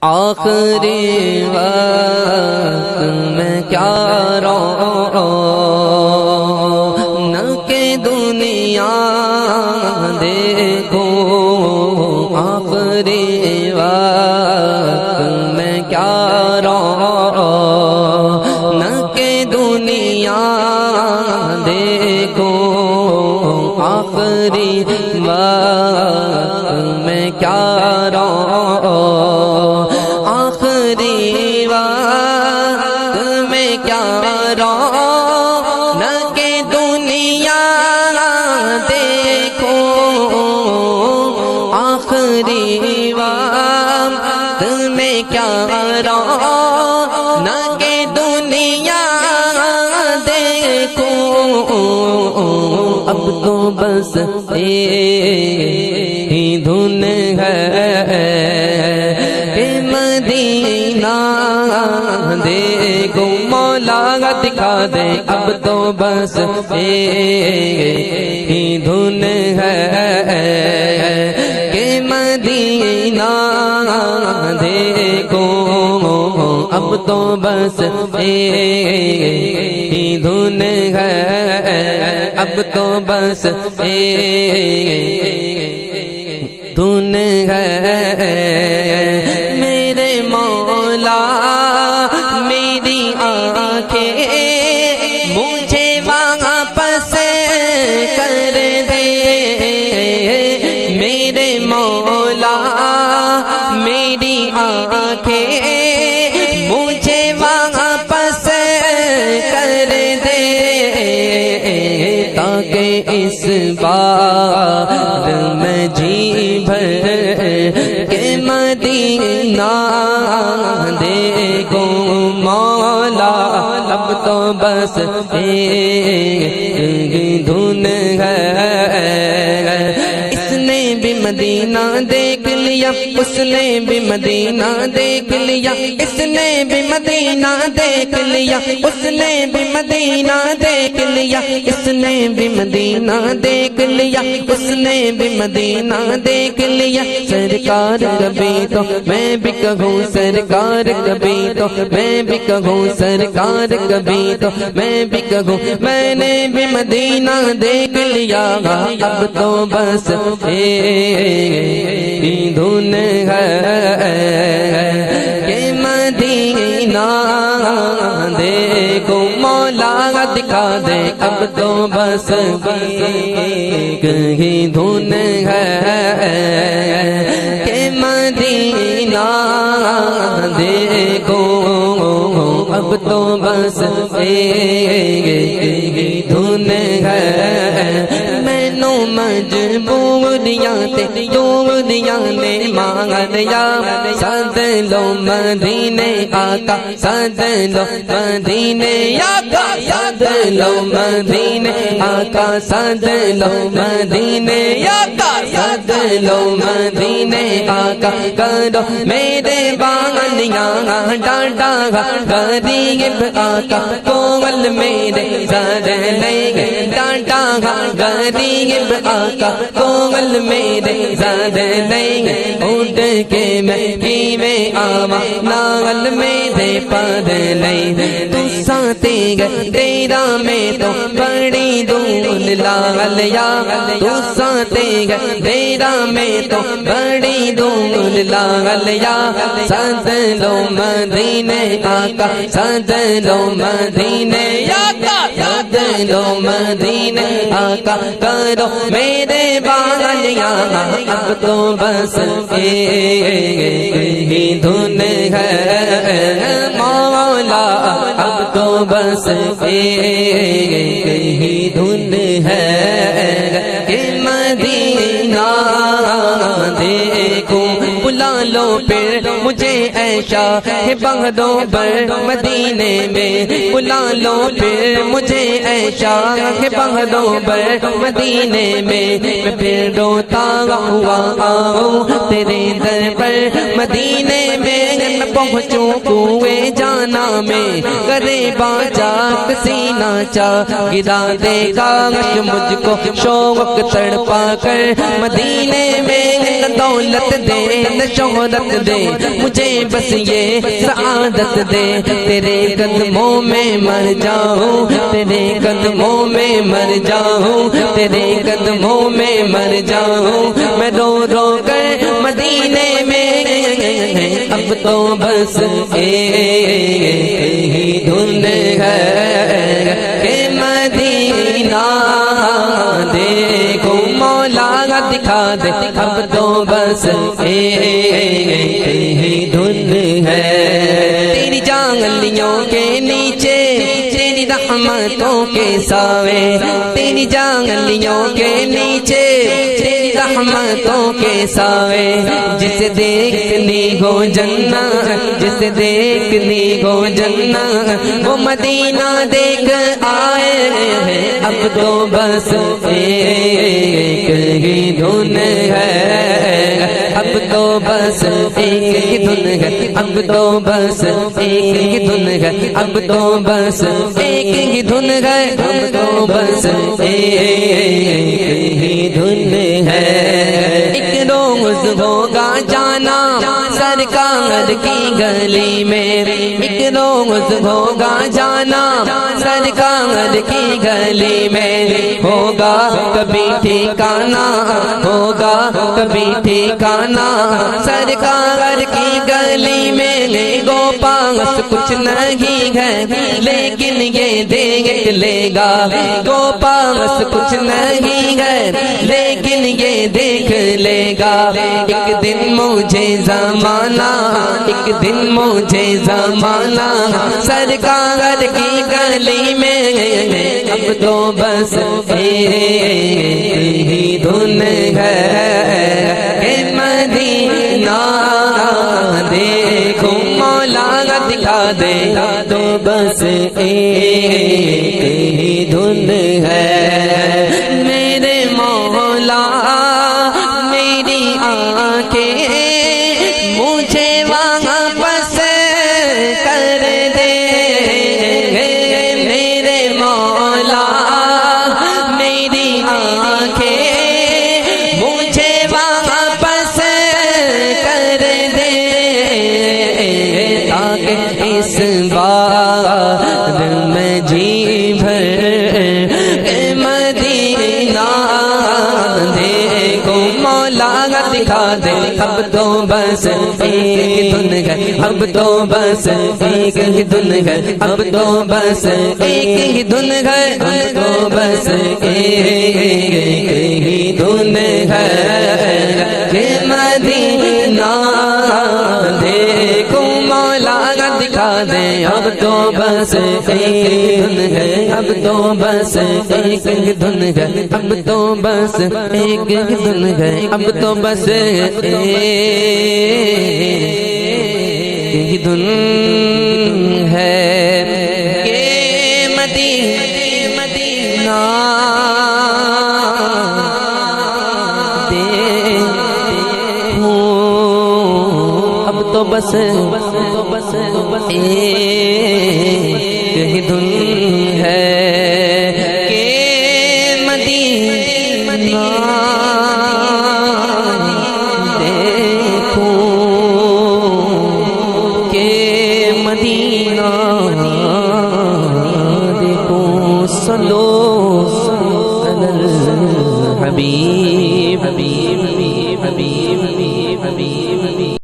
آخری وقت میں کیا رونق دنیا دیکھوں، آخری وقت میں کیا رونق دنیا دیکھوں، آخری وقت میں کیا آخری وقت میں کیا رونق دنیا دیکھو، آخری وقت میں کیا رونق دنیا دیکھو، اب تو بس ایک ہی دھن ہے کہ مدینہ دیکھو، مولا دکھا دے، اب تو بس ایک ہی دھن ہے کہ مدینہ دیکھو، اب تو بس ایک ہی دھن ہے، اب تو بس ایک دھن ہے، میرے مولا میری آنکھیں مجھے واپس کر دے، میرے مولا میری آنکھیں مجھے واپس کر دے، تاکہ اس بار میں جی بھر کہ مدینہ دیکھوں، مولا اب تو بس ایک دھن ہے، اس نے بھی مدینہ دیکھ لیا، اس نے بھی مدینہ دیکھ لیا، اس نے بھی مدینہ دیکھ لیا، اس نے بھی مدینہ دیکھ لیا، اس نے بھی مدینہ دیکھ لیا، اس نے بھی مدینہ دیکھ لیا، سرکار کبھی تو میں بھی کہوں، سرکار کبھی تو میں بھی کہوں، سرکار کبھی تو میں بھی کہوں، میں نے بھی مدینہ دیکھ لیا، اب تو بس ایک ہی دھن ہے کہ مدینہ دیکھو، مولا دکھا دے، اب تو بس ایک ہی دھن ہے کہ مدینہ دیکھو، اب تو بس ایک ہی دھن ہے، مینوں مجبوریاں تے دوریاں نے مانگ لیا، سد لو مدینے آقا، سد لو مدینے آقا، سد لو مدینے آقا، سد لو مدینے آقا، سد لو مدینے آقا، کرو میرے بانیاں ڈانڈا غریب آقا، کومل میرے زر لے گے ڈانڈا غریب آقا، کومل میرے زر لے گے، اٹھ کے میں کی میں آوا ناول میرے پر لے، تو ساتے گئے تیرا میں تو بڑی دول لاغل یا، تو ساتے گئے تیرا میں تو بڑی دول لاغل یا، سد لو مدینے آقا، سد لو مدینے آقا، سد لو مدینے آقا، کرو میرے بالیاں، اب تو بس ایک ہی دھن ہے، مولا اب تو بس ایک ہی دھن ہے کہ مدینہ دیکھوں، بلا لو پھر مجھے ایشا ہے بغدوں پر مدینے میں، بلا لو پھر مجھے ایشا ہے بغدوں پر مدینے میں، میں پھر روتا ہوا آؤں تیرے در پر مدینے میں، میں پہنچوں کوئے جانا میں، کرے باجا سینہ چا گرا دے کاغذ مجھ کو شوق تڑپا کر مدینے میں، نہ دولت دے نہ شہرت دے مجھے بس یہ سعادت دے تیرے قدموں میں مر جاؤں تیرے قدموں میں مر جاؤں تیرے قدموں میں مر جاؤں میں رو رو کر مدینے میں اب تو بس ایک دھن ہے کہ مدینہ دیکھو مولا دکھا دے اب تو بس ایک دھن ہے تیری جانگلیوں کے نیچے تیری رحمتوں کے ساوے تیری جانگلیوں کے نیچے تیری رحمتوں کے ساوے جسے دیکھنی ہو جنت جسے دیکھنی ہو جنت وہ مدینہ دیکھ آئے ہیں اب تو بس ایک ہی دھن ہے اب تو بس ایک ہی دھن ہے اب تو بس ایک ہی دھن ہے اب تو بس ایک ہی دھن ہے اب تو بس ایک ہی دھن ہے ایک روز ہوگا جانا سرکار کی گلی میں ایک روز ہوگا جانا سرکار کی گلی میں ہوگا کبھی ٹھکانا ہوگا کبھی ٹھکانا سرکار کی گلی میں گو پاس کچھ نہیں ہے لیکن یہ دیکھ لے گا گو پاس کچھ نہیں ہے لیکن یہ دیکھ لے گا ایک دن مجھے زمانہ ایک دن مجھے زمانہ سرکار کی گلی میں اب تو بس ایک ہی دھن ہے کہ مدینہ دیکھو مولا دکھا دے تو بس ایک ہی دھن ہے میرے مولا میری آنکھیں مجھے وہاں بس کر دے میرے مولا میری آنکھیں مجھے وہاں بس کر دے تاکہ اس بار میں جی بھر مدینہ دیکھو مولا دکھا دے اب تو بس ایک دھن ہے اب تو بس ایک ہی دھن ہے اب تو بس ایک ہی دھن ہے اب تو بس ایک ہی دھن ہے کہ مدینہ دیکھو مولا دکھا دے اب تو بس ایک دھن ہے اب تو بس ایک ہی دھن ہے اب تو بس ایک ہی دھن ہے اب تو بس ایک ہی دھن ہے کہ مدینہ دیکھوں اب تو بس ایک ہی دھن